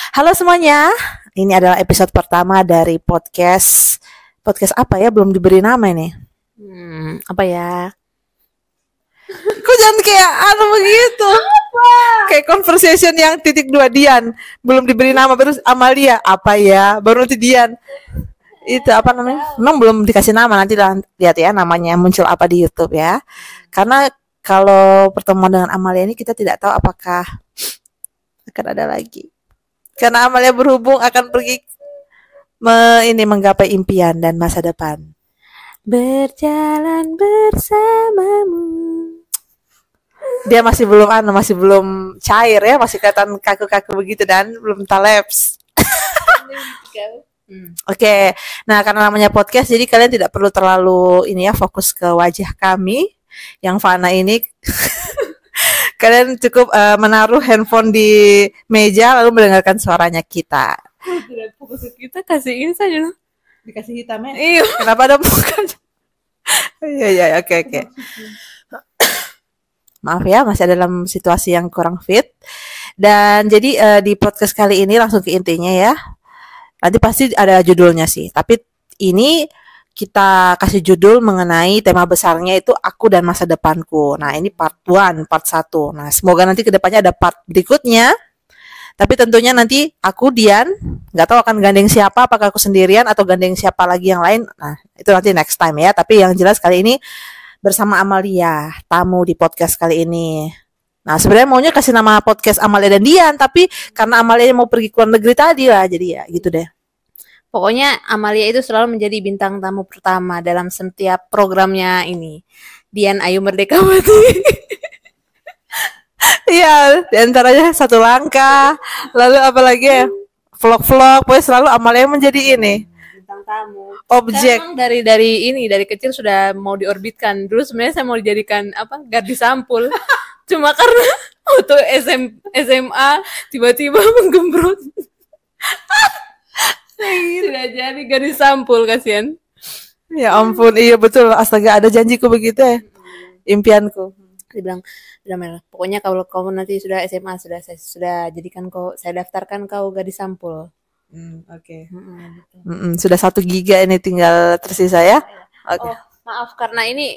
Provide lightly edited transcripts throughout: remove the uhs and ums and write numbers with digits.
Halo semuanya, ini adalah episode pertama dari podcast. Podcast apa ya? Belum diberi nama ini. Apa ya? Kok jangan kayak begitu? Kayak conversation yang titik dua Dian. Belum diberi nama, baru Amalia. Apa ya? Baru nanti Dian. Itu apa namanya? Memang belum dikasih nama, nanti lihat ya namanya muncul apa di YouTube ya. Karena kalau pertemuan dengan Amalia ini kita tidak tahu apakah akan ada lagi. Karena Amalia berhubung akan pergi menggapai impian dan masa depan. Berjalan bersamamu. Dia masih belum cair ya, masih kelihatan kaku-kaku begitu dan belum talaps. Oke. Nah, karena namanya podcast jadi kalian tidak perlu terlalu fokus ke wajah kami yang fana ini. Kalian cukup menaruh handphone di meja lalu mendengarkan suaranya kita. Tidak fokus kita, kasih ini saja. Dikasih hitamnya. Iya. Kenapa ada mukanya? Iya, oke. Maaf ya, masih dalam situasi yang kurang fit. Dan jadi di podcast kali ini langsung ke intinya ya. Nanti pasti ada judulnya sih. Tapi ini kita kasih judul mengenai tema besarnya itu aku dan masa depanku. Nah, ini part 1, part 1. Nah, semoga nanti kedepannya ada part berikutnya. Tapi tentunya nanti aku, Dian, nggak tahu akan gandeng siapa, apakah aku sendirian atau gandeng siapa lagi yang lain. Nah, itu nanti next time ya. Tapi yang jelas kali ini bersama Amalia, tamu di podcast kali ini. Nah, sebenarnya maunya kasih nama podcast Amalia dan Dian, tapi karena Amalia mau pergi ke luar negeri tadi lah, jadi ya gitu deh. Pokoknya Amalia itu selalu menjadi bintang tamu pertama dalam setiap programnya ini. Dian Ayu Merdekawati. Iya, diantaranya Satu Langkah, lalu apa lagi ya? Vlog-vlog, pokoknya selalu Amalia menjadi Bintang tamu. Objek. Memang dari kecil sudah mau diorbitkan. Dulu sebenarnya saya mau dijadikan gadis sampul. Cuma karena waktu SMA tiba-tiba menggembrot. Tidak jadi gadis sampul, kasihan. Ya ampun, iya betul. Astaga, ada janjiku begitu ya. Impianku. Dia bilang, pokoknya kalau kau nanti sudah SMA sudah jadikan saya daftarkan kau gadis sampul. Oke. Sudah 1 giga ini tinggal tersisa ya. Oke. Oh, maaf karena ini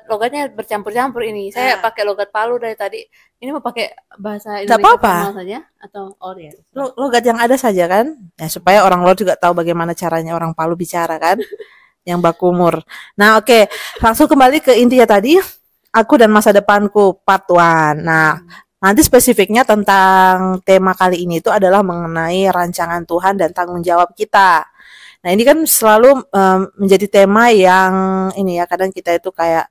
logatnya bercampur-campur ini. Saya pakai logat Palu dari tadi. Ini mau pakai bahasa Indonesia formal saja atau ya. Logat yang ada saja kan? Ya supaya orang luar juga tahu bagaimana caranya orang Palu bicara kan. Yang bakumur. Nah, oke. Langsung kembali ke intinya tadi. Aku dan masa depanku part 1. Nah, nanti spesifiknya tentang tema kali ini itu adalah mengenai rancangan Tuhan dan tanggung jawab kita. Nah, ini kan selalu menjadi tema yang kadang kita itu kayak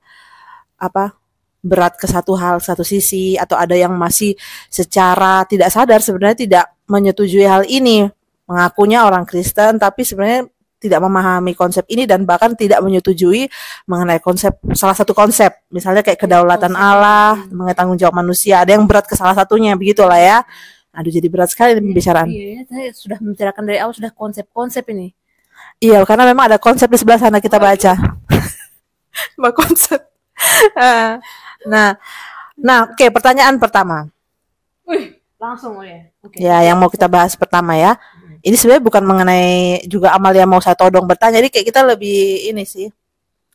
berat ke satu sisi, atau ada yang masih secara tidak sadar sebenarnya tidak menyetujui hal ini. Mengakunya orang Kristen tapi sebenarnya tidak memahami konsep ini dan bahkan tidak menyetujui mengenai salah satu konsep, misalnya kayak kedaulatan Allah, mengenai tanggung jawab manusia. Ada yang berat ke salah satunya, begitulah ya. Aduh, jadi berat sekali pembicaraan. Iya, saya sudah membicarakan dari awal sudah konsep-konsep ini. Iya, karena memang ada konsep di sebelah sana kita baca. Konsep. Nah, oke, pertanyaan pertama. Langsung ya. Okay. Ya, yang mau kita bahas pertama ya. Ini sebenarnya bukan mengenai juga Amalia mau saya todong bertanya, jadi kayak kita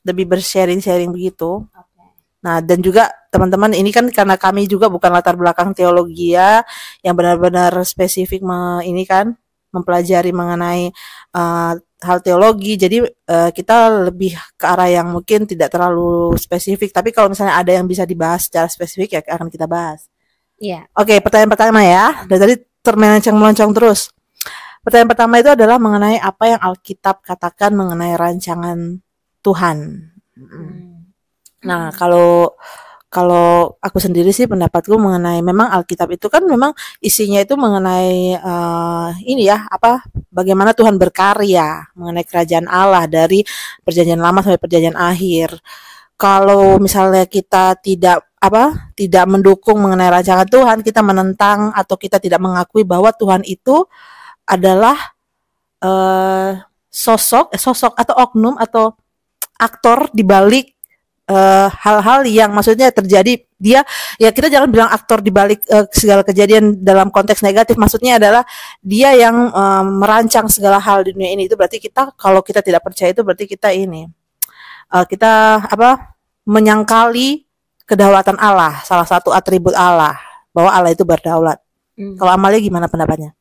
lebih bersharing begitu. Okay. Nah, dan juga teman-teman ini kan karena kami juga bukan latar belakang teologi ya, yang benar-benar spesifik mempelajari mengenai hal teologi, jadi kita lebih ke arah yang mungkin tidak terlalu spesifik, tapi kalau misalnya ada yang bisa dibahas secara spesifik ya akan kita bahas. Iya. Oke, pertanyaan pertama ya. Dari tadi meloncong terus. Pertanyaan pertama itu adalah mengenai apa yang Alkitab katakan mengenai rancangan Tuhan. Nah, kalau aku sendiri sih pendapatku mengenai memang Alkitab itu kan memang isinya itu mengenai bagaimana Tuhan berkarya mengenai kerajaan Allah dari perjanjian lama sampai perjanjian akhir. Kalau misalnya kita tidak mendukung mengenai rancangan Tuhan, kita menentang atau kita tidak mengakui bahwa Tuhan itu adalah sosok atau oknum atau aktor di balik hal-hal yang maksudnya terjadi, dia ya, kita jangan bilang aktor di balik segala kejadian dalam konteks negatif, maksudnya adalah dia yang merancang segala hal di dunia ini. Itu berarti kita, kalau kita tidak percaya, itu berarti kita ini kita apa, menyangkali kedaulatan Allah, salah satu atribut Allah, bahwa Allah itu berdaulat. Kalau Amalia gimana pendapatnya?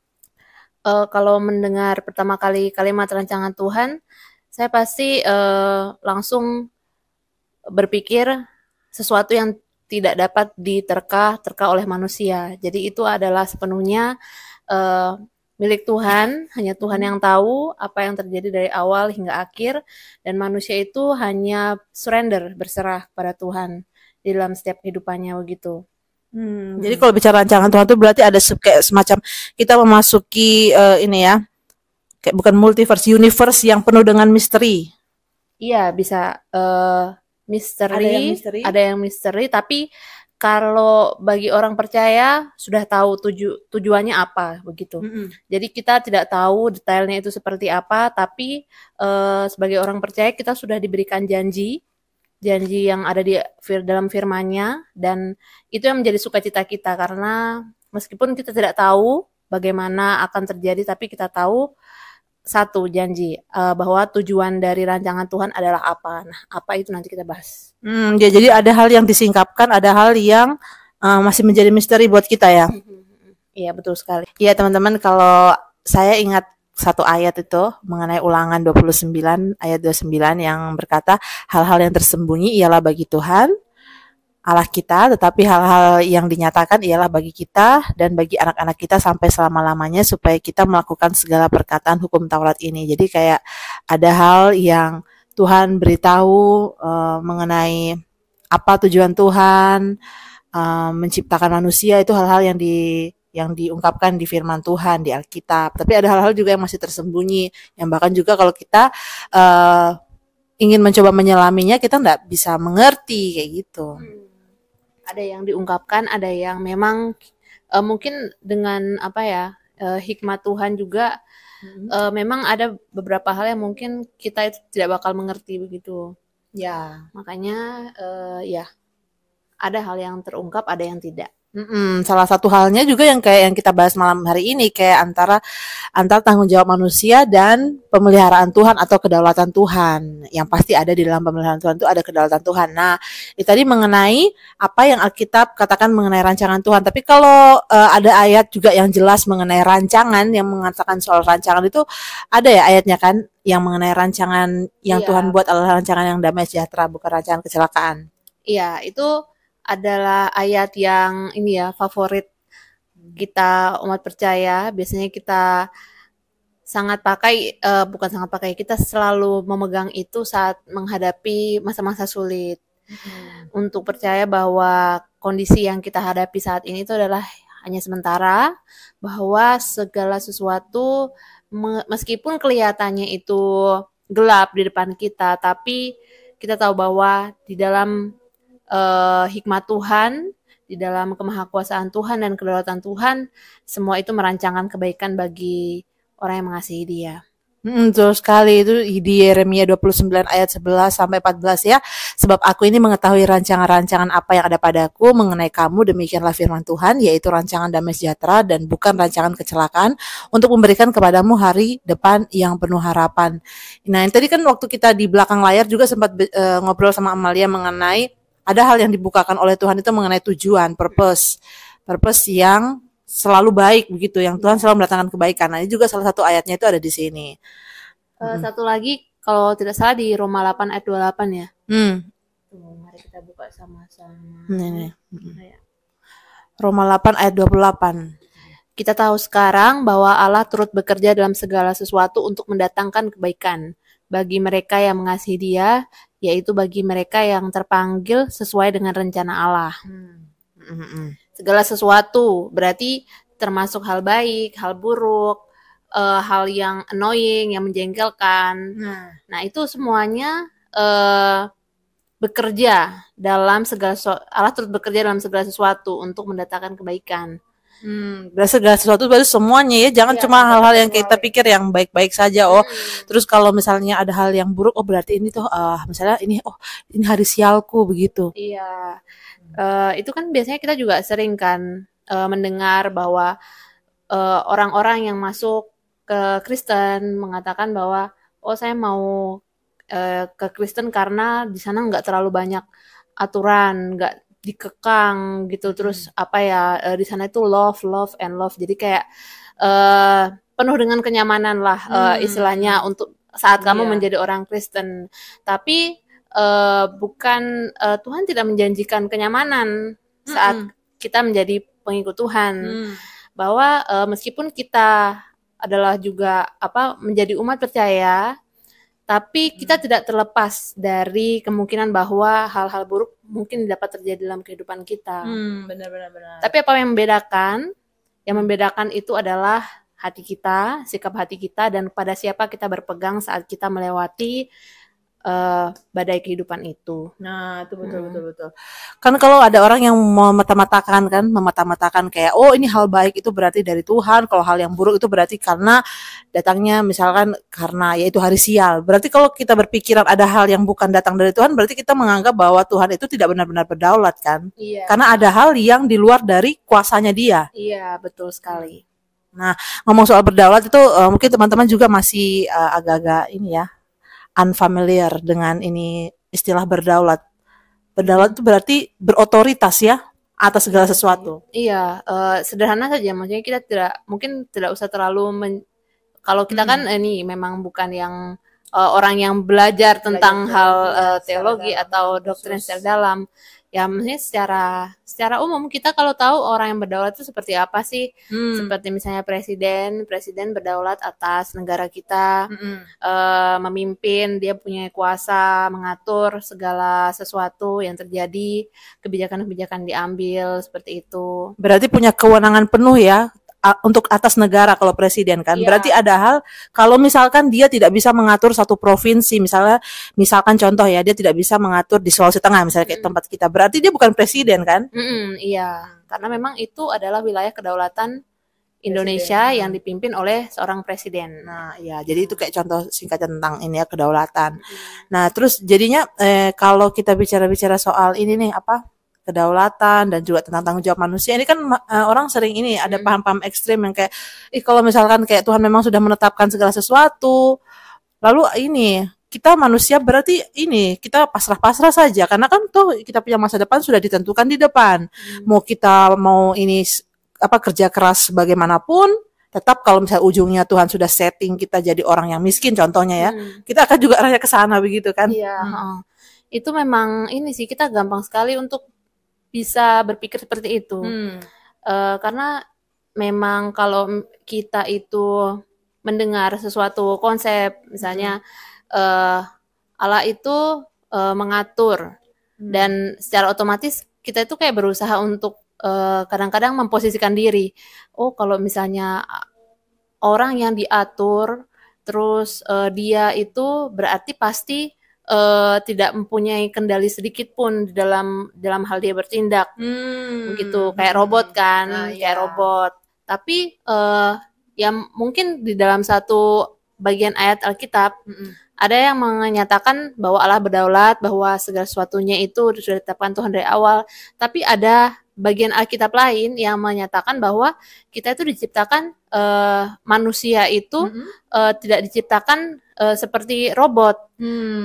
Kalau mendengar pertama kali kalimat rancangan Tuhan, saya pasti langsung berpikir sesuatu yang tidak dapat diterka oleh manusia. Jadi itu adalah sepenuhnya milik Tuhan, hanya Tuhan yang tahu apa yang terjadi dari awal hingga akhir, dan manusia itu hanya surrender, berserah pada Tuhan di dalam setiap kehidupannya begitu. Jadi kalau bicara rancangan Tuhan itu berarti ada kayak semacam kita memasuki ini ya, kayak bukan multiverse, universe yang penuh dengan misteri. Iya, bisa misteri, ada yang misteri, tapi kalau bagi orang percaya sudah tahu tujuannya apa begitu. Jadi kita tidak tahu detailnya itu seperti apa, tapi sebagai orang percaya kita sudah diberikan janji yang ada di dalam firman-Nya, dan itu yang menjadi sukacita kita, karena meskipun kita tidak tahu bagaimana akan terjadi, tapi kita tahu satu janji bahwa tujuan dari rancangan Tuhan adalah apa. Nah, apa itu nanti kita bahas. Ya, jadi ada hal yang disingkapkan, ada hal yang masih menjadi misteri buat kita ya. Iya, betul sekali. Iya teman-teman, kalau saya ingat satu ayat itu mengenai Ulangan 29 ayat 29 yang berkata, hal-hal yang tersembunyi ialah bagi Tuhan Allah kita, tetapi hal-hal yang dinyatakan ialah bagi kita dan bagi anak-anak kita sampai selama-lamanya, supaya kita melakukan segala perkataan hukum Taurat ini. Jadi kayak ada hal yang Tuhan beritahu mengenai apa tujuan Tuhan menciptakan manusia, itu hal-hal yang diungkapkan di firman Tuhan, di Alkitab. Tapi ada hal-hal juga yang masih tersembunyi, yang bahkan juga kalau kita ingin mencoba menyelaminya, kita nggak bisa mengerti kayak gitu. Ada yang diungkapkan, ada yang memang mungkin dengan apa ya, hikmat Tuhan juga, memang ada beberapa hal yang mungkin kita itu tidak bakal mengerti begitu. Ya, makanya ya ada hal yang terungkap, ada yang tidak. Salah satu halnya juga yang kayak yang kita bahas malam hari ini, kayak antara tanggung jawab manusia dan pemeliharaan Tuhan atau kedaulatan Tuhan. Yang pasti ada di dalam pemeliharaan Tuhan itu ada kedaulatan Tuhan. Nah, itu tadi mengenai apa yang Alkitab katakan mengenai rancangan Tuhan. Tapi kalau ada ayat juga yang jelas mengenai rancangan, yang mengatakan soal rancangan itu ada ya ayatnya kan, yang mengenai rancangan yang Tuhan buat adalah rancangan yang damai sejahtera, bukan rancangan kecelakaan. Iya, itu adalah ayat yang ini ya, favorit kita umat percaya. Biasanya kita sangat pakai, bukan sangat pakai, kita selalu memegang itu saat menghadapi masa-masa sulit. Untuk percaya bahwa kondisi yang kita hadapi saat ini itu adalah hanya sementara, bahwa segala sesuatu meskipun kelihatannya itu gelap di depan kita, tapi kita tahu bahwa di dalam hikmat Tuhan, di dalam kemahakuasaan Tuhan dan kedaulatan Tuhan, semua itu merancangkan kebaikan bagi orang yang mengasihi Dia. Betul sekali, itu di Yeremia 29 ayat 11 sampai 14 ya. Sebab aku ini mengetahui rancangan-rancangan apa yang ada padaku mengenai kamu, demikianlah firman Tuhan, yaitu rancangan damai sejahtera dan bukan rancangan kecelakaan, untuk memberikan kepadamu hari depan yang penuh harapan. Nah, yang tadi kan waktu kita di belakang layar juga sempat ngobrol sama Amalia mengenai ada hal yang dibukakan oleh Tuhan itu mengenai tujuan, purpose yang selalu baik begitu, yang Tuhan selalu mendatangkan kebaikan. Nah, ini juga salah satu ayatnya itu ada di sini. Satu lagi kalau tidak salah di Roma 8 ayat 28 ya. Mari kita buka sama-sama. Roma 8 ayat 28. Kita tahu sekarang bahwa Allah turut bekerja dalam segala sesuatu untuk mendatangkan kebaikan bagi mereka yang mengasihi Dia, yaitu bagi mereka yang terpanggil sesuai dengan rencana Allah. Segala sesuatu berarti termasuk hal baik, hal buruk, hal yang annoying, yang menjengkelkan. Nah, itu semuanya bekerja dalam segala Allah turut bekerja dalam segala sesuatu untuk mendatangkan kebaikan. Berarti segala sesuatu berarti semuanya ya, jangan Iya, cuma dapat hal-hal yang semua kita ya. pikir yang baik-baik saja. Oh, terus kalau misalnya ada hal yang buruk, oh berarti ini tuh misalnya ini, oh ini hari sialku begitu. Iya, itu kan biasanya kita juga sering kan mendengar bahwa orang-orang yang masuk ke Kristen mengatakan bahwa oh saya mau ke Kristen karena di sana nggak terlalu banyak aturan, nggak dikekang gitu. Terus apa ya di sana itu love, love and love. Jadi kayak penuh dengan kenyamanan lah istilahnya untuk saat kamu Iya. menjadi orang Kristen. Tapi bukan Tuhan tidak menjanjikan kenyamanan saat kita menjadi pengikut Tuhan. Bahwa meskipun kita adalah juga menjadi umat percaya, tapi kita tidak terlepas dari kemungkinan bahwa hal-hal buruk mungkin dapat terjadi dalam kehidupan kita. Benar-benar. Tapi apa yang membedakan? Yang membedakan itu adalah hati kita, sikap hati kita, dan pada siapa kita berpegang saat kita melewati badai kehidupan itu. Nah, itu betul. Kan kalau ada orang yang memata-matakan kayak oh ini hal baik itu berarti dari Tuhan, kalau hal yang buruk itu berarti karena datangnya misalkan karena yaitu hari sial. Berarti kalau kita berpikiran ada hal yang bukan datang dari Tuhan, berarti kita menganggap bahwa Tuhan itu tidak benar-benar berdaulat kan? Iya. Karena ada hal yang di luar dari kuasanya Dia. Iya, betul sekali. Nah, ngomong soal berdaulat itu mungkin teman-teman juga masih agak-agak ini ya, unfamiliar dengan ini istilah berdaulat. Berdaulat itu berarti berotoritas ya atas segala sesuatu. Iya, sederhana saja. Maksudnya kita mungkin tidak usah terlalu kalau kita kan ini memang bukan yang orang yang belajar tentang hal teologi atau doktrin secara dalam. Ya, maksudnya secara umum kita kalau tahu orang yang berdaulat itu seperti apa sih? Seperti misalnya presiden berdaulat atas negara kita, memimpin, dia punya kuasa mengatur segala sesuatu yang terjadi, kebijakan-kebijakan diambil seperti itu. Berarti punya kewenangan penuh ya untuk atas negara kalau presiden kan. Iya. Berarti ada hal kalau misalkan dia tidak bisa mengatur satu provinsi, misalkan contoh ya, dia tidak bisa mengatur di Sulawesi Tengah misalnya kayak tempat kita. Berarti dia bukan presiden kan? Iya, karena memang itu adalah wilayah kedaulatan Indonesia yang dipimpin oleh seorang presiden. Nah, ya, jadi itu kayak contoh singkat tentang ini ya kedaulatan. Nah, terus jadinya kalau kita bicara-bicara soal ini nih kedaulatan dan juga tentang tanggung jawab manusia ini kan orang sering ini ada paham-paham ekstrim yang kayak kalau misalkan kayak Tuhan memang sudah menetapkan segala sesuatu lalu ini kita manusia berarti ini kita pasrah-pasrah saja karena kan tuh kita punya masa depan sudah ditentukan di depan mau kita mau ini kerja keras bagaimanapun tetap kalau misalnya ujungnya Tuhan sudah setting kita jadi orang yang miskin contohnya ya kita akan juga arahnya ke sana begitu kan. Iya, itu memang ini sih kita gampang sekali untuk bisa berpikir seperti itu. Karena memang kalau kita itu mendengar sesuatu konsep, misalnya Allah itu mengatur dan secara otomatis kita itu kayak berusaha untuk kadang-kadang memposisikan diri. Oh, kalau misalnya orang yang diatur, terus dia itu berarti pasti tidak mempunyai kendali sedikit pun dalam hal dia bertindak, begitu kayak robot kan, kayak robot. Tapi ya mungkin di dalam satu bagian ayat Alkitab ada yang menyatakan bahwa Allah berdaulat, bahwa segala sesuatunya itu sudah ditetapkan Tuhan dari awal. Tapi ada bagian Alkitab lain yang menyatakan bahwa kita itu diciptakan manusia itu tidak diciptakan seperti robot,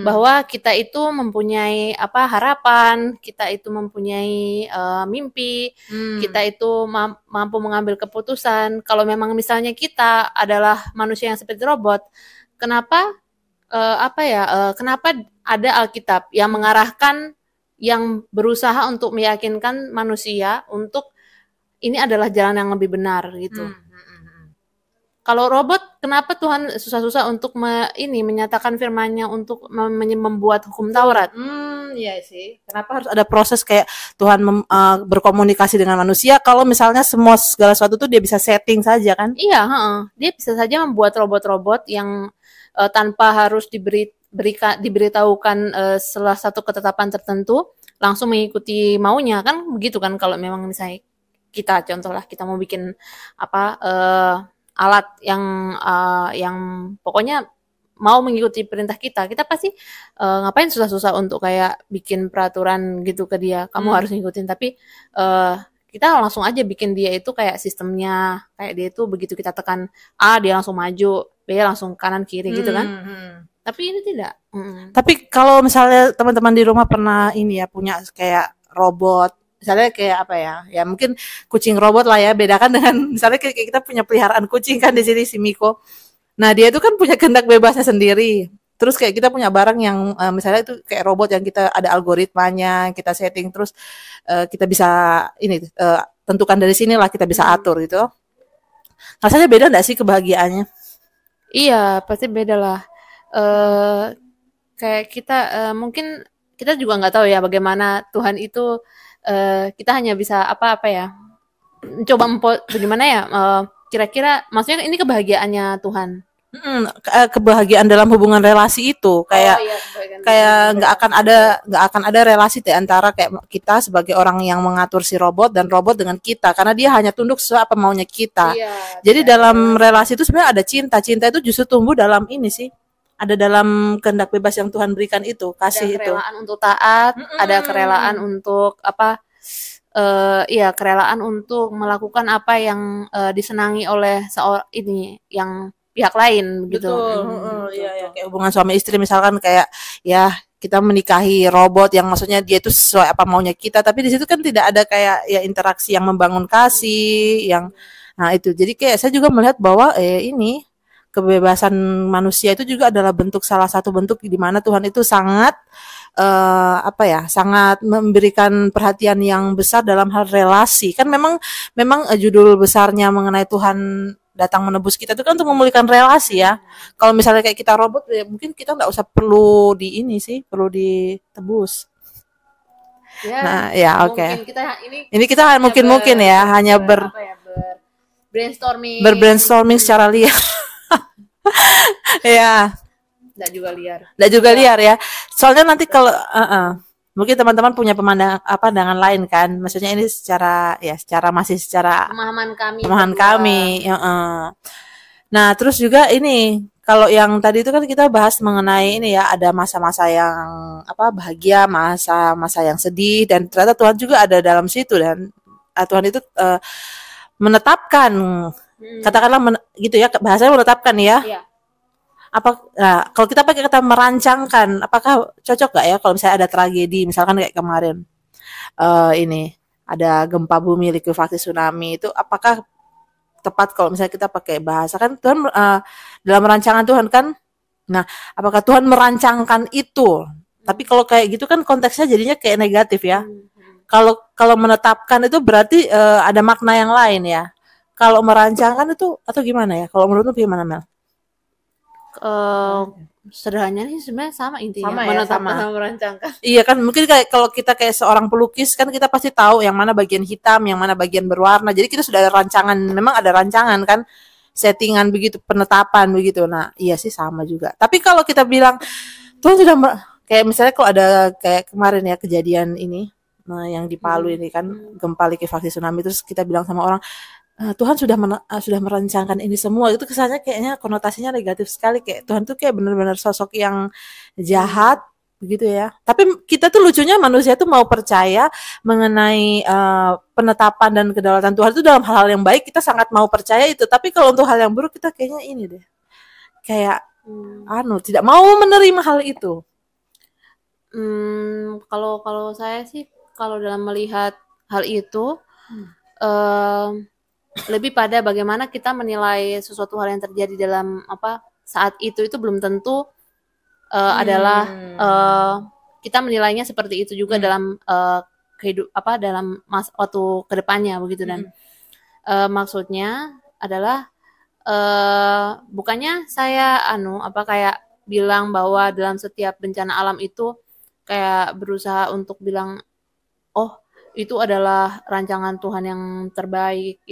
bahwa kita itu mempunyai harapan, kita itu mempunyai mimpi, kita itu mampu mengambil keputusan. Kalau memang misalnya kita adalah manusia yang seperti robot, kenapa kenapa ada Alkitab yang mengarahkan, yang berusaha untuk meyakinkan manusia untuk ini adalah jalan yang lebih benar gitu. Kalau robot, kenapa Tuhan susah-susah untuk menyatakan firman-Nya untuk membuat hukum Taurat? Iya sih. Kenapa harus ada proses kayak Tuhan berkomunikasi dengan manusia kalau misalnya segala sesuatu tuh dia bisa setting saja kan? Iya, dia bisa saja membuat robot-robot yang tanpa harus diberitahukan salah satu ketetapan tertentu langsung mengikuti maunya kan begitu kan kalau memang misalnya kita contoh lah, kita mau bikin apa alat yang pokoknya mau mengikuti perintah kita pasti ngapain susah-susah untuk kayak bikin peraturan gitu ke dia, kamu harus ngikutin, tapi kita langsung aja bikin dia itu kayak sistemnya, kayak dia itu begitu kita tekan A dia langsung maju, B langsung kanan kiri gitu kan. Tapi ini tidak. Tapi kalau misalnya teman-teman di rumah pernah ini ya punya kayak robot, misalnya kayak apa ya? Ya mungkin kucing robot lah ya, bedakan dengan misalnya kayak kita punya peliharaan kucing kan di sini si Miko. Nah, dia itu kan punya kehendak bebasnya sendiri. Terus kayak kita punya barang yang misalnya itu kayak robot yang kita ada algoritmanya, kita setting terus kita bisa ini tentukan dari sinilah kita bisa atur gitu. Rasanya beda enggak sih kebahagiaannya? Iya, pasti beda lah. Kayak kita mungkin kita juga nggak tahu ya bagaimana Tuhan itu, kita hanya bisa apa ya, coba bagaimana ya, kira-kira maksudnya ini kebahagiaannya Tuhan. Kebahagiaan dalam hubungan relasi itu kayak nggak akan ada relasi di antara kayak kita sebagai orang yang mengatur si robot dan robot dengan kita, karena dia hanya tunduk sesuai apa maunya kita. Jadi dalam relasi itu sebenarnya ada cinta itu justru tumbuh dalam ini sih, ada dalam kehendak bebas yang Tuhan berikan itu, kasih itu. Ada kerelaan untuk taat, ada kerelaan untuk apa? Kerelaan untuk melakukan apa yang disenangi oleh seorang ini yang pihak lain gitu. Betul. Iya, kayak hubungan suami istri misalkan kayak ya kita menikahi robot yang maksudnya dia itu sesuai apa maunya kita, tapi di situ kan tidak ada kayak ya interaksi yang membangun kasih yang nah itu. Jadi kayak saya juga melihat bahwa ini kebebasan manusia itu juga adalah salah satu bentuk di mana Tuhan itu sangat sangat memberikan perhatian yang besar dalam hal relasi. Kan memang judul besarnya mengenai Tuhan datang menebus kita itu kan untuk memulihkan relasi ya. Kalau misalnya kayak kita robot ya mungkin kita nggak usah perlu perlu ditebus. Ya, nah ya oke. Ini kita mungkin ya hanya brainstorming secara liar. Ya. Nggak juga liar ya. Soalnya nanti kalau mungkin teman-teman punya pandangan lain kan. Maksudnya ini secara pemahaman kami. Nah, terus juga ini kalau yang tadi itu kan kita bahas mengenai ini ya, ada masa-masa yang bahagia, masa-masa yang sedih, dan ternyata Tuhan juga ada dalam situ, dan Tuhan itu menetapkan, katakanlah gitu ya, bahasanya menetapkan ya. Iya. Kalau kita pakai kata merancangkan, apakah cocok gak ya kalau misalnya ada tragedi, misalkan kayak kemarin ini ada gempa bumi, likuifaksi, tsunami, itu apakah tepat kalau misalnya kita pakai bahasa kan Tuhan dalam rancangan Tuhan kan? Nah, apakah Tuhan merancangkan itu? Tapi kalau kayak gitu kan konteksnya jadinya kayak negatif ya. Kalau menetapkan itu berarti ada makna yang lain ya. Kalau merancangkan itu atau gimana ya? Kalau menurutmu gimana, Mel? Sederhananya sih sebenarnya sama intinya, menetapkan sama merancangkan. Iya kan, mungkin kalau kita kayak seorang pelukis kan kita pasti tahu yang mana bagian hitam, yang mana bagian berwarna. Jadi kita sudah ada rancangan, memang ada rancangan kan, settingan begitu, penetapan begitu. Nah, iya sih sama juga. Tapi kalau kita bilang Tuhan sudah kayak misalnya kalau ada kayak kemarin ya kejadian ini yang di Palu ini kan gempa, likuifaksi, tsunami, terus kita bilang sama orang Tuhan sudah merancangkan ini semua, itu kesannya kayaknya konotasinya negatif sekali, kayak Tuhan tuh kayak benar-benar sosok yang jahat begitu ya. Tapi kita tuh lucunya manusia tuh mau percaya mengenai penetapan dan kedaulatan Tuhan itu dalam hal-hal yang baik, kita sangat mau percaya itu. Tapi kalau untuk hal yang buruk kita kayaknya ini deh, kayak tidak mau menerima hal itu. Kalau saya sih kalau dalam melihat hal itu lebih pada bagaimana kita menilai sesuatu hal yang terjadi dalam saat itu belum tentu adalah kita menilainya seperti itu juga dalam dalam waktu kedepannya begitu. Dan maksudnya adalah bukannya saya kayak bilang bahwa dalam setiap bencana alam itu kayak berusaha untuk bilang itu adalah rancangan Tuhan yang terbaik,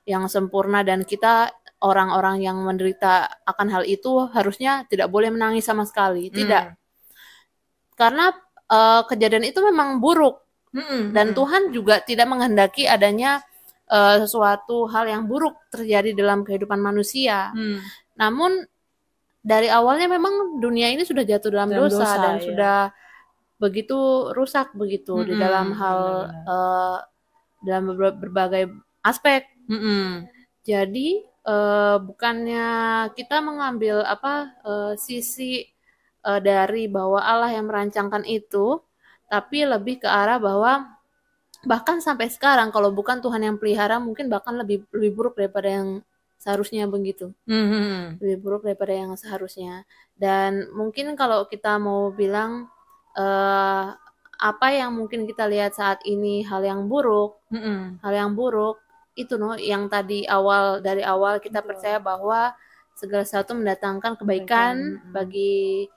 yang sempurna, dan kita orang-orang yang menderita akan hal itu harusnya tidak boleh menangis sama sekali. Tidak. Karena kejadian itu memang buruk. Dan Tuhan juga tidak menghendaki adanya sesuatu hal yang buruk terjadi dalam kehidupan manusia. Namun dari awalnya memang dunia ini sudah jatuh dalam dosa dan sudah begitu rusak begitu di dalam hal dalam berbagai aspek. Jadi bukannya kita mengambil sisi dari bahwa Allah yang merancangkan itu, tapi lebih ke arah bahwa bahkan sampai sekarang kalau bukan Tuhan yang pelihara mungkin bahkan lebih buruk daripada yang seharusnya begitu. Lebih buruk daripada yang seharusnya. Dan mungkin kalau kita mau bilang apa yang mungkin kita lihat saat ini hal yang buruk itu yang dari awal kita percaya bahwa segala sesuatu mendatangkan kebaikan bagi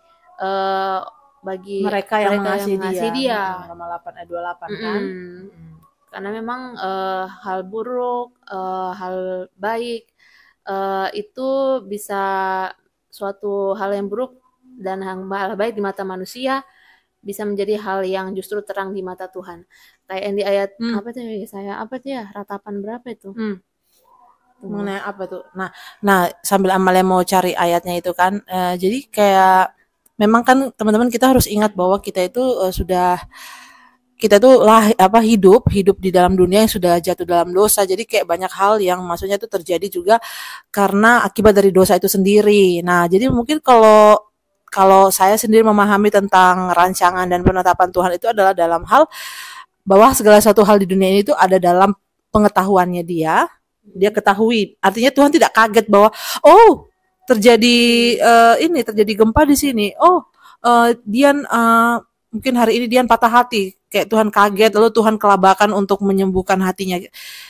mereka yang mengasihi dia. Roma 8 ayat 28 kan. Karena memang hal buruk, hal baik itu bisa suatu hal yang buruk dan hal baik di mata manusia bisa menjadi hal yang justru terang di mata Tuhan. Kayak yang di ayat ratapan berapa itu? Mengenai apa tuh? Nah sambil Amalia mau cari ayatnya itu kan, jadi kayak memang kan teman-teman kita harus ingat bahwa kita itu hidup di dalam dunia yang sudah jatuh dalam dosa. Jadi kayak banyak hal yang maksudnya itu terjadi juga karena akibat dari dosa itu sendiri. Nah, jadi mungkin kalau saya sendiri memahami tentang rancangan dan penetapan Tuhan itu adalah dalam hal bahwa segala satu hal di dunia ini itu ada dalam pengetahuannya dia ketahui. Artinya Tuhan tidak kaget bahwa terjadi gempa di sini. Dian mungkin hari ini Dian patah hati. Kayak Tuhan kaget, lalu Tuhan kelabakan untuk menyembuhkan hatinya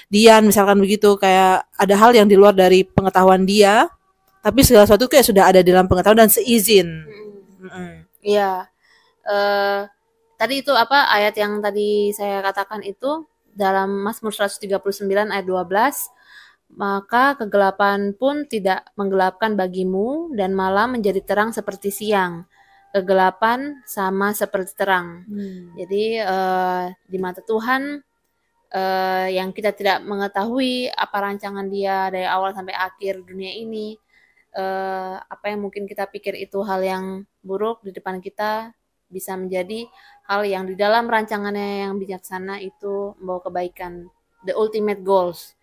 Dian, misalkan begitu. Kayak ada hal yang di luar dari pengetahuan dia, tapi segala sesuatu kayak sudah ada dalam pengetahuan dan seizin. Iya. Tadi itu ayat yang tadi saya katakan itu dalam Mazmur 139 ayat 12. Maka kegelapan pun tidak menggelapkan bagimu dan malam menjadi terang seperti siang. Kegelapan sama seperti terang. Jadi di mata Tuhan yang kita tidak mengetahui apa rancangan dia dari awal sampai akhir dunia ini, apa yang mungkin kita pikir itu hal yang buruk di depan kita bisa menjadi hal yang di dalam rancangannya yang bijaksana itu membawa kebaikan, the ultimate goals.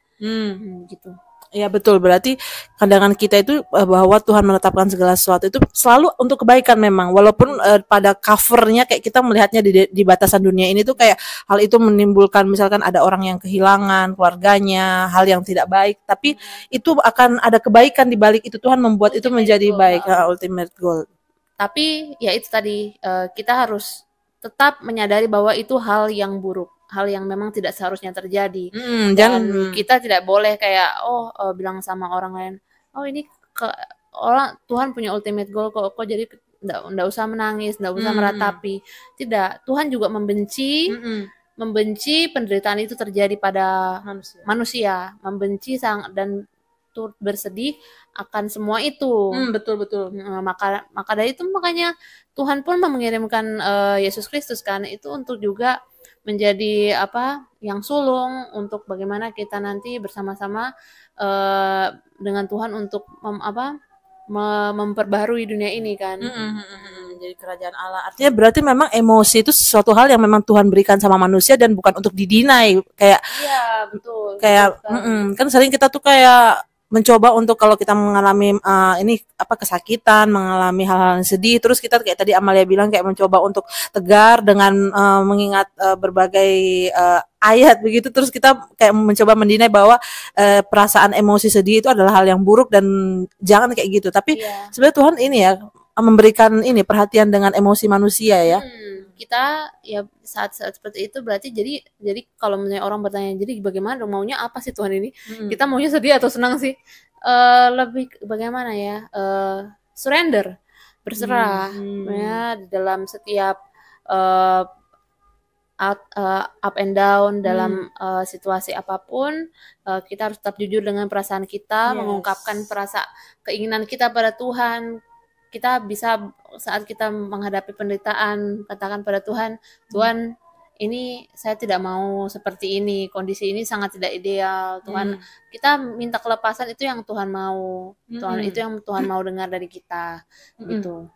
Gitu. Ya betul, berarti pandangan kita itu bahwa Tuhan menetapkan segala sesuatu itu selalu untuk kebaikan memang, walaupun pada covernya kayak kita melihatnya di batasan dunia ini tuh kayak hal itu menimbulkan misalkan ada orang yang kehilangan keluarganya, hal yang tidak baik, tapi itu akan ada kebaikan di balik itu. Tuhan membuat ultimate itu menjadi baik, ultimate goal. Tapi ya itu tadi kita harus tetap menyadari bahwa itu hal yang buruk, hal yang memang tidak seharusnya terjadi. Dan kita tidak boleh kayak bilang sama orang lain, ini Tuhan punya ultimate goal kok jadi enggak usah menangis, enggak usah meratapi. Tidak, Tuhan juga membenci penderitaan itu terjadi pada manusia, membenci dan turut bersedih akan semua itu. Betul. Maka dari itu makanya Tuhan pun mengirimkan Yesus Kristus kan itu untuk juga menjadi yang sulung untuk bagaimana kita nanti bersama-sama dengan Tuhan untuk memperbarui dunia ini kan. Jadi kerajaan Allah. Artinya berarti memang emosi itu sesuatu hal yang memang Tuhan berikan sama manusia dan bukan untuk didinai. Kayak iya, betul. Kayak kan sering kita tuh kayak mencoba untuk kalau kita mengalami kesakitan, mengalami hal-hal yang sedih, terus kita kayak tadi Amalia bilang kayak mencoba untuk tegar dengan mengingat berbagai ayat begitu, terus kita kayak mencoba mendinai bahwa perasaan emosi sedih itu adalah hal yang buruk dan jangan kayak gitu. Tapi sebenarnya Tuhan ini ya memberikan perhatian dengan emosi manusia ya. Kita ya saat seperti itu berarti jadi kalau misalnya orang bertanya jadi bagaimana dong, maunya apa sih Tuhan ini? Kita maunya sedih atau senang sih? Lebih bagaimana ya? Surrender, berserah ya dalam setiap up and down dalam situasi apapun, kita harus tetap jujur dengan perasaan kita, mengungkapkan keinginan kita pada Tuhan. Kita bisa saat kita menghadapi penderitaan katakan pada Tuhan, Tuhan ini saya tidak mau seperti ini, kondisi ini sangat tidak ideal. Tuhan, kita minta kelepasan, itu yang Tuhan mau. Tuhan itu yang Tuhan mau dengar dari kita. Gitu.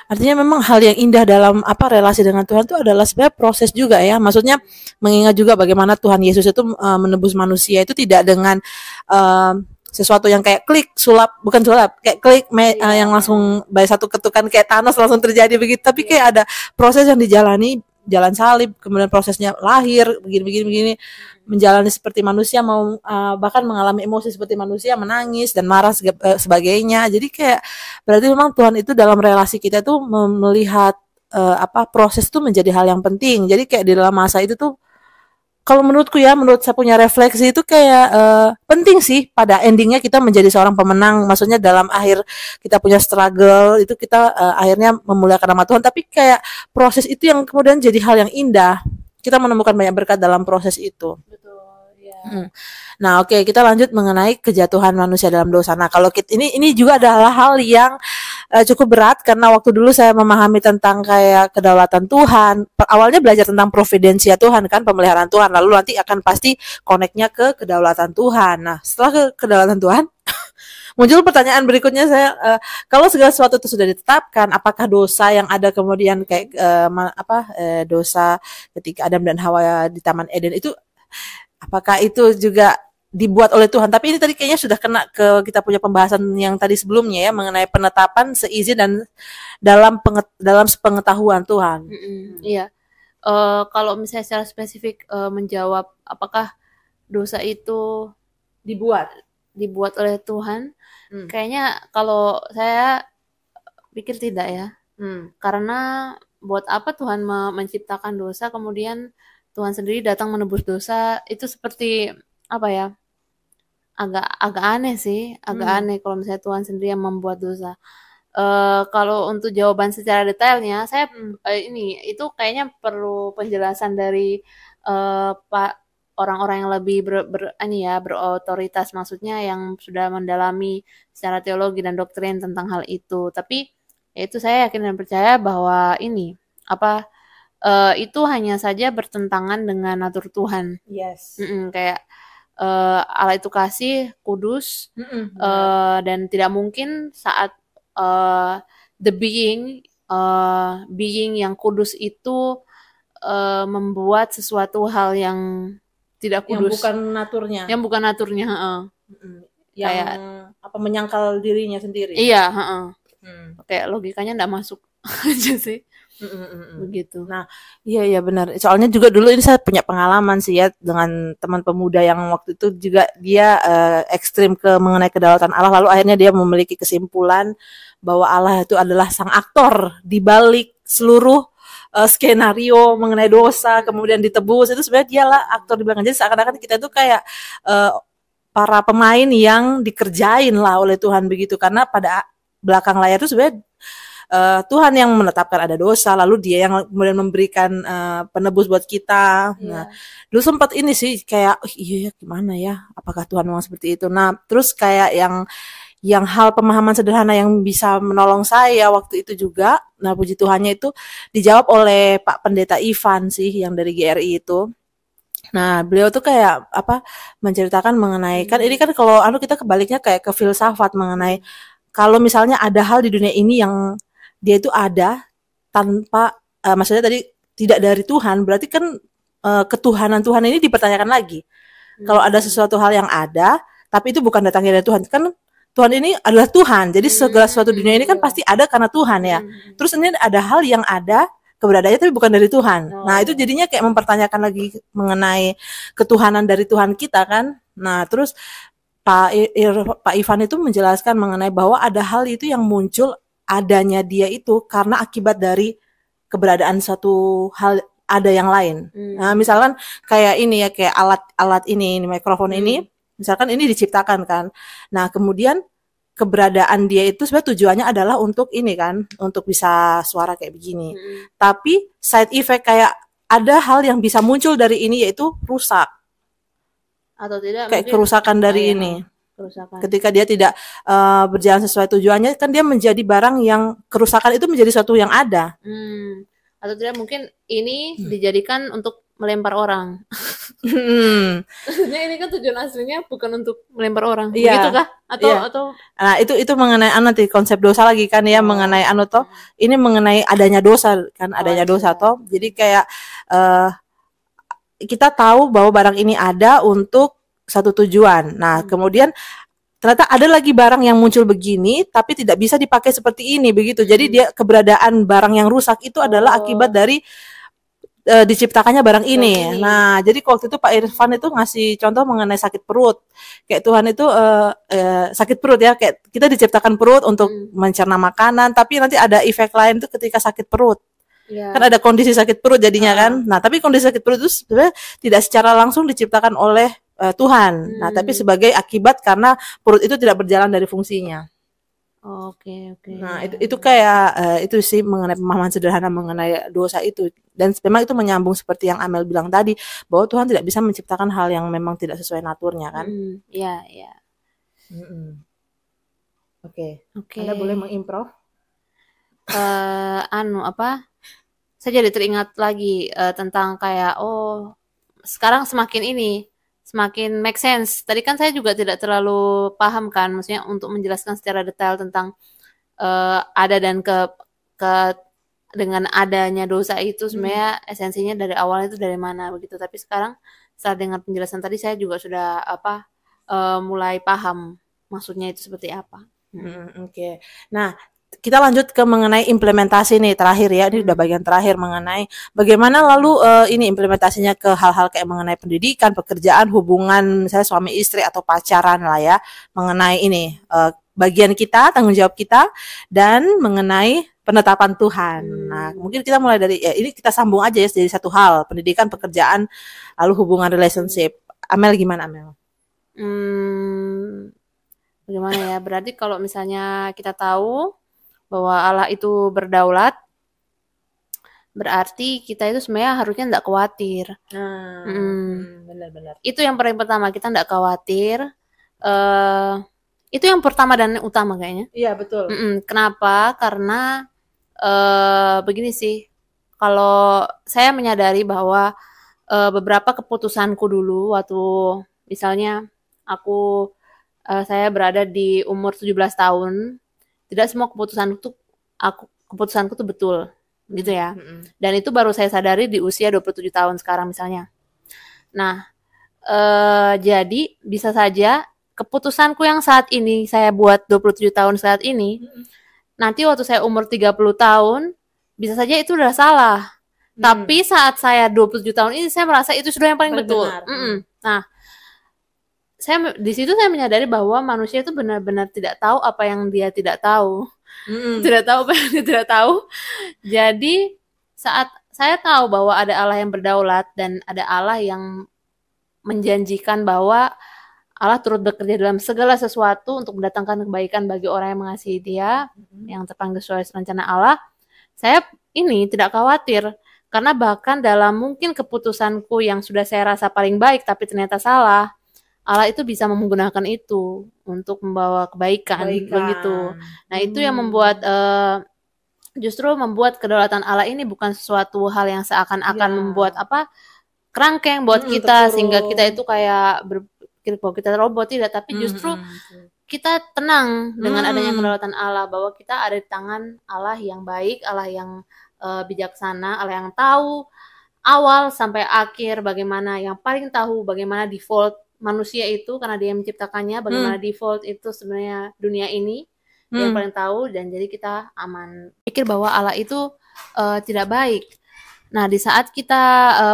Artinya memang hal yang indah dalam relasi dengan Tuhan itu adalah sebenarnya proses juga ya. Maksudnya mengingat juga bagaimana Tuhan Yesus itu menebus manusia itu tidak dengan sesuatu yang kayak klik bukan sulap kayak klik yang langsung by satu ketukan kayak Thanos langsung terjadi begitu, tapi kayak ada proses yang dijalani, jalan salib, kemudian prosesnya lahir begini menjalani seperti manusia, mau bahkan mengalami emosi seperti manusia, menangis dan marah sebagainya. Jadi kayak berarti memang Tuhan itu dalam relasi kita tuh melihat proses itu menjadi hal yang penting. Jadi kayak di dalam masa itu tuh, kalau menurutku ya, menurut saya punya refleksi itu kayak penting sih pada endingnya kita menjadi seorang pemenang. Maksudnya dalam akhir kita punya struggle itu kita akhirnya memuliakan nama Tuhan. Tapi kayak proses itu yang kemudian jadi hal yang indah. Kita menemukan banyak berkat dalam proses itu. Betul, ya. Nah, oke, kita lanjut mengenai kejatuhan manusia dalam dosa. Nah, kalau ini juga adalah hal yang cukup berat karena waktu dulu saya memahami tentang kayak kedaulatan Tuhan. Awalnya belajar tentang providensia Tuhan kan, pemeliharaan Tuhan. Lalu nanti akan pasti koneknya ke kedaulatan Tuhan. Nah, setelah ke kedaulatan Tuhan, muncul pertanyaan berikutnya saya, kalau segala sesuatu itu sudah ditetapkan, apakah dosa yang ada kemudian kayak dosa ketika Adam dan Hawa di Taman Eden itu, apakah itu juga dibuat oleh Tuhan? Tapi ini tadi kayaknya sudah kena ke kita punya pembahasan yang tadi sebelumnya ya, mengenai penetapan seizin dan dalam sepengetahuan Tuhan. Iya. Kalau misalnya secara spesifik menjawab apakah dosa itu dibuat oleh Tuhan, kayaknya kalau saya pikir tidak ya. Karena buat apa Tuhan menciptakan dosa, kemudian Tuhan sendiri datang menebus dosa? Itu seperti apa ya? Agak aneh sih, aneh kalau misalnya Tuhan sendiri yang membuat dosa. Kalau untuk jawaban secara detailnya, saya itu kayaknya perlu penjelasan dari Pak orang-orang yang lebih berotoritas, maksudnya yang sudah mendalami secara teologi dan doktrin tentang hal itu. Tapi itu saya yakin dan percaya bahwa itu hanya saja bertentangan dengan natur Tuhan. Yes. Kayak Allah itu kasih, kudus, dan tidak mungkin saat the being yang kudus itu membuat sesuatu hal yang tidak kudus, yang bukan naturnya, yang menyangkal dirinya sendiri. Iya, kayak logikanya nggak masuk aja sih. Begitu. Nah, iya benar. Soalnya juga dulu ini saya punya pengalaman sih ya dengan teman pemuda yang waktu itu juga dia ekstrim mengenai kedaulatan Allah, lalu akhirnya dia memiliki kesimpulan bahwa Allah itu adalah sang aktor di balik seluruh skenario mengenai dosa kemudian ditebus. Itu sebenarnya dialah aktor di belakang. Jadi seakan-akan kita itu kayak para pemain yang dikerjain lah oleh Tuhan begitu, karena pada belakang layar itu sebenarnya Tuhan yang menetapkan ada dosa, lalu dia yang kemudian memberikan penebus buat kita. Nah, dulu sempat ini sih kayak iya gimana ya, apakah Tuhan memang seperti itu? Nah, terus kayak yang hal pemahaman sederhana yang bisa menolong saya waktu itu juga, nah puji Tuhannya itu dijawab oleh Pak Pendeta Ivan sih yang dari GRI itu. Nah, beliau tuh kayak menceritakan mengenai, kan ini kan kalau kita kebaliknya kayak ke filsafat mengenai kalau misalnya ada hal di dunia ini yang dia itu ada tanpa maksudnya tadi tidak dari Tuhan, berarti kan ketuhanan Tuhan ini dipertanyakan lagi. Kalau ada sesuatu hal yang ada tapi itu bukan datangnya dari Tuhan, kan Tuhan ini adalah Tuhan. Jadi segala sesuatu dunia ini kan pasti ada karena Tuhan ya. Terus ini ada hal yang ada keberadaannya tapi bukan dari Tuhan. Nah, itu jadinya kayak mempertanyakan lagi mengenai ketuhanan dari Tuhan kita kan. Nah, terus Pak Ivan itu menjelaskan mengenai bahwa ada hal itu yang muncul adanya dia itu karena akibat dari keberadaan suatu hal ada yang lain. Nah, misalkan kayak ini ya, kayak alat ini mikrofon ini, misalkan ini diciptakan kan. Nah, kemudian keberadaan dia itu sebenarnya tujuannya adalah untuk ini kan, untuk bisa suara kayak begini. Tapi side effect kayak ada hal yang bisa muncul dari ini yaitu rusak. Atau tidak kayak kerusakan dari ini. Ketika dia tidak berjalan sesuai tujuannya, kan dia menjadi barang yang kerusakan itu menjadi sesuatu yang ada. Atau tidak mungkin ini dijadikan untuk melempar orang. Hmm. Maksudnya ini kan tujuan aslinya bukan untuk melempar orang. Iya. Begitu kah? Iya. Atau Nah, itu mengenai nanti konsep dosa lagi kan ya, mengenai toh, ini mengenai adanya dosa kan, adanya dosa toh. Jadi kayak kita tahu bahwa barang ini ada untuk satu tujuan. Nah, kemudian ternyata ada lagi barang yang muncul begini tapi tidak bisa dipakai seperti ini begitu. Jadi dia keberadaan barang yang rusak itu adalah akibat dari diciptakannya barang ini. Nah, jadi waktu itu Pak Irfan itu ngasih contoh mengenai sakit perut. Kayak Tuhan itu sakit perut ya, kayak kita diciptakan perut untuk mencerna makanan, tapi nanti ada efek lain tuh ketika sakit perut. Kan ada kondisi sakit perut jadinya kan. Nah, tapi kondisi sakit perut itu sebenarnya tidak secara langsung diciptakan oleh Tuhan. Nah, tapi sebagai akibat karena perut itu tidak berjalan dari fungsinya. Oke. Nah, itu kayak itu sih mengenai pemahaman sederhana mengenai dosa itu. Dan memang itu menyambung seperti yang Amel bilang tadi, bahwa Tuhan tidak bisa menciptakan hal yang memang tidak sesuai naturnya kan. Iya. Oke. Anda boleh mengimprov. Saya jadi teringat lagi tentang kayak sekarang semakin make sense. Tadi kan saya juga tidak terlalu paham kan, maksudnya untuk menjelaskan secara detail tentang ada dan ke dengan adanya dosa itu sebenarnya esensinya dari awal itu dari mana begitu. Tapi sekarang saat dengar penjelasan tadi saya juga sudah mulai paham maksudnya itu seperti apa. Oke. Nah, kita lanjut ke mengenai implementasi nih terakhir ya, ini udah bagian terakhir mengenai bagaimana lalu ini implementasinya ke hal-hal kayak mengenai pendidikan, pekerjaan, hubungan misalnya suami istri atau pacaran lah ya, mengenai ini bagian kita, tanggung jawab kita, dan mengenai penetapan Tuhan. Nah, mungkin kita mulai dari ini kita sambung aja ya jadi satu hal, pendidikan, pekerjaan, lalu hubungan relationship. Amel gimana Amel? Bagaimana ya? Berarti kalau misalnya kita tahu bahwa Allah itu berdaulat, berarti kita itu sebenarnya harusnya tidak khawatir. Benar-benar. Itu yang paling pertama, kita tidak khawatir. Itu yang pertama dan utama kayaknya. Iya betul. Kenapa? Karena begini sih, kalau saya menyadari bahwa beberapa keputusanku dulu waktu misalnya saya berada di umur 17 tahun, tidak semua keputusanku tuh betul gitu ya. Dan itu baru saya sadari di usia 27 tahun sekarang misalnya. Nah, jadi bisa saja keputusanku yang saat ini saya buat 27 tahun saat ini, nanti waktu saya umur 30 tahun, bisa saja itu udah salah. Tapi saat saya 27 tahun ini, saya merasa itu sudah yang paling betul. Nah, di situ saya menyadari bahwa manusia itu benar-benar tidak tahu apa yang dia tidak tahu. Tidak tahu apa yang dia tidak tahu. Jadi, saat saya tahu bahwa ada Allah yang berdaulat dan ada Allah yang menjanjikan bahwa Allah turut bekerja dalam segala sesuatu untuk mendatangkan kebaikan bagi orang yang mengasihi Dia, yang terpanggil sesuai rencana Allah. Saya ini tidak khawatir, karena bahkan dalam mungkin keputusanku yang sudah saya rasa paling baik tapi ternyata salah, Allah itu bisa menggunakan itu untuk membawa kebaikan. Begitu. Nah, itu yang membuat justru membuat kedaulatan Allah ini bukan sesuatu hal yang seakan-akan membuat kerangkeng buat kita sehingga kita itu kayak berpikir bahwa kita robot, tidak, tapi justru kita tenang dengan adanya kedaulatan Allah, bahwa kita ada di tangan Allah yang baik, Allah yang bijaksana, Allah yang tahu awal sampai akhir, bagaimana, yang paling tahu bagaimana default manusia itu karena Dia menciptakannya, bagaimana default itu sebenarnya dunia ini, yang paling tahu, dan jadi kita aman. Pikir bahwa Allah itu tidak baik. Nah, di saat kita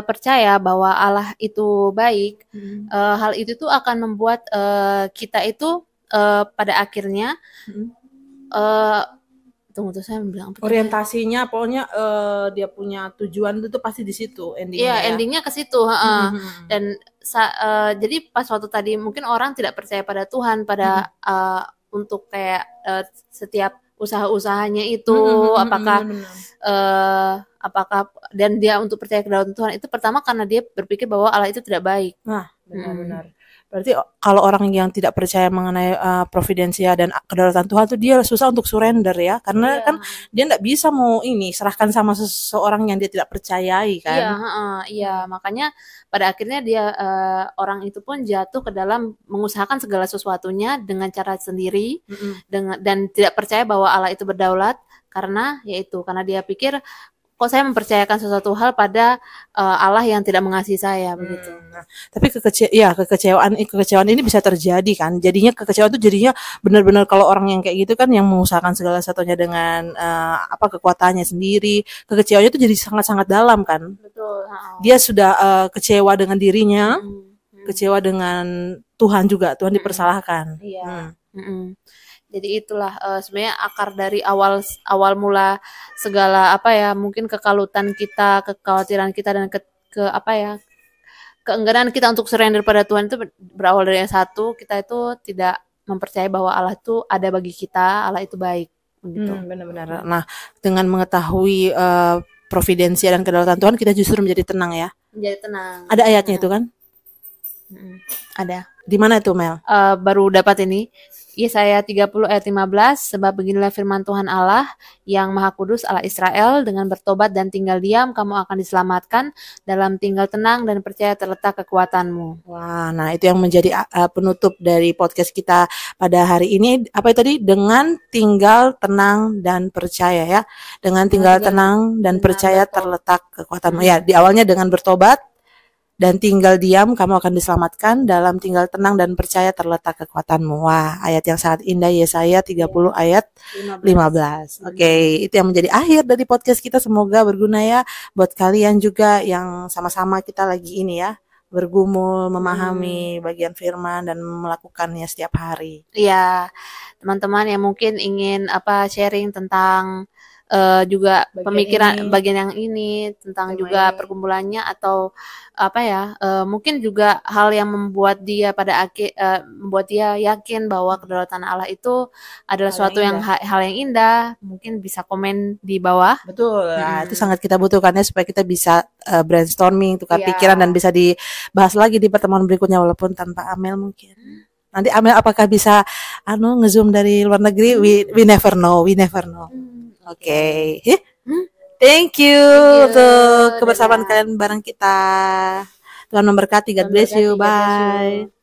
percaya bahwa Allah itu baik, hal itu tuh akan membuat kita itu pada akhirnya tunggu saya bilang apa? Orientasinya pokoknya dia punya tujuan itu pasti di situ endingnya. Iya, endingnya ke situ. Dan jadi pas waktu tadi mungkin orang tidak percaya pada Tuhan, pada untuk kayak setiap usaha-usahanya itu apakah dan dia untuk percaya kedaulatan Tuhan itu pertama karena dia berpikir bahwa Allah itu tidak baik. Nah, benar-benar. Berarti kalau orang yang tidak percaya mengenai providensia dan kedaulatan Tuhan tuh dia susah untuk surrender ya, karena Iya. kan dia nggak bisa mau serahkan sama seseorang yang dia tidak percayai kan. Iya, iya. Makanya pada akhirnya dia orang itu pun jatuh ke dalam mengusahakan segala sesuatunya dengan cara sendiri, dan tidak percaya bahwa Allah itu berdaulat, karena dia pikir, kok saya mempercayakan sesuatu hal pada Allah yang tidak mengasihi saya begitu. Nah, tapi kekecewaan ini bisa terjadi kan. Jadinya kekecewaan itu jadinya benar-benar kalau orang yang kayak gitu kan yang mengusahakan segala sesuatunya dengan kekuatannya sendiri, kekecewaannya itu jadi sangat-sangat dalam kan. Betul. Dia sudah kecewa dengan dirinya, kecewa dengan Tuhan juga, Tuhan dipersalahkan. Iya. Jadi itulah sebenarnya akar dari awal mula segala mungkin kekalutan kita, kekhawatiran kita, dan keengganan kita untuk surrender pada Tuhan itu berawal dari yang satu, kita itu tidak mempercayai bahwa Allah itu ada bagi kita, Allah itu baik begitu. Benar-benar. Nah, dengan mengetahui providensia dan kedaulatan Tuhan, kita justru menjadi tenang ya. Menjadi tenang. Ada ayatnya itu kan? Ada. Di mana itu, Mel? Baru dapat ini. Yesaya 30 ayat 15, sebab beginilah firman Tuhan Allah yang Maha Kudus, Allah Israel, dengan bertobat dan tinggal diam kamu akan diselamatkan, dalam tinggal tenang dan percaya terletak kekuatanmu. Wah, nah itu yang menjadi penutup dari podcast kita pada hari ini. Apa itu tadi? Dengan tinggal tenang dan percaya ya. Dengan tinggal tenang dan percaya terletak kekuatanmu. Ya, di awalnya dengan bertobat dan tinggal diam kamu akan diselamatkan, dalam tinggal tenang dan percaya terletak kekuatanmu. Wah, ayat yang sangat indah, Yesaya 30 ayat 15. Oke, itu yang menjadi akhir dari podcast kita. Semoga berguna ya buat kalian juga yang sama-sama kita lagi ini ya, bergumul memahami bagian firman dan melakukannya setiap hari. Iya, teman-teman yang mungkin ingin sharing tentang juga pemikiran bagian yang ini tentang juga perkumpulannya, atau mungkin juga hal yang membuat dia membuat dia yakin bahwa kedaulatan Allah itu adalah suatu hal yang indah, mungkin bisa komen di bawah. Betul. Nah, itu sangat kita butuhkan ya, supaya kita bisa brainstorming, tukar pikiran, dan bisa dibahas lagi di pertemuan berikutnya walaupun tanpa Amel mungkin. Nanti Amel apakah bisa nge-zoom dari luar negeri? We never know. Oke. Thank you untuk kebersamaan kalian bareng kita. Tuhan memberkati. God bless you. Bye.